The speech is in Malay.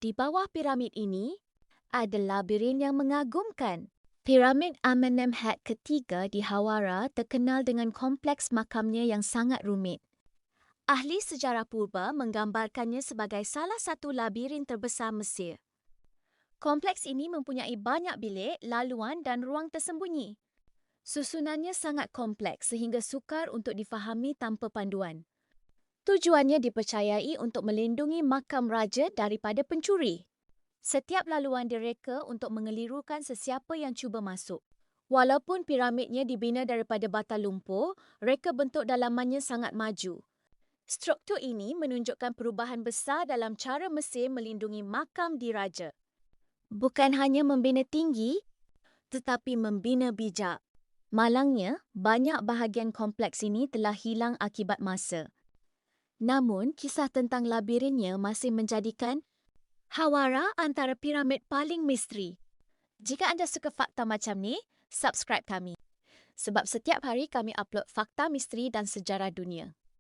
Di bawah piramid ini ada labirin yang mengagumkan. Piramid Amenemhat ketiga di Hawara terkenal dengan kompleks makamnya yang sangat rumit. Ahli sejarah purba menggambarkannya sebagai salah satu labirin terbesar Mesir. Kompleks ini mempunyai banyak bilik, laluan dan ruang tersembunyi. Susunannya sangat kompleks sehingga sukar untuk difahami tanpa panduan. Tujuannya dipercayai untuk melindungi makam raja daripada pencuri. Setiap laluan direka untuk mengelirukan sesiapa yang cuba masuk. Walaupun piramidnya dibina daripada bata lumpur, reka bentuk dalamannya sangat maju. Struktur ini menunjukkan perubahan besar dalam cara Mesir melindungi makam diraja. Bukan hanya membina tinggi, tetapi membina bijak. Malangnya, banyak bahagian kompleks ini telah hilang akibat masa. Namun, kisah tentang labirinnya masih menjadikan Hawara antara piramid paling misteri. Jika anda suka fakta macam ni, subscribe kami. Sebab setiap hari kami upload fakta misteri dan sejarah dunia.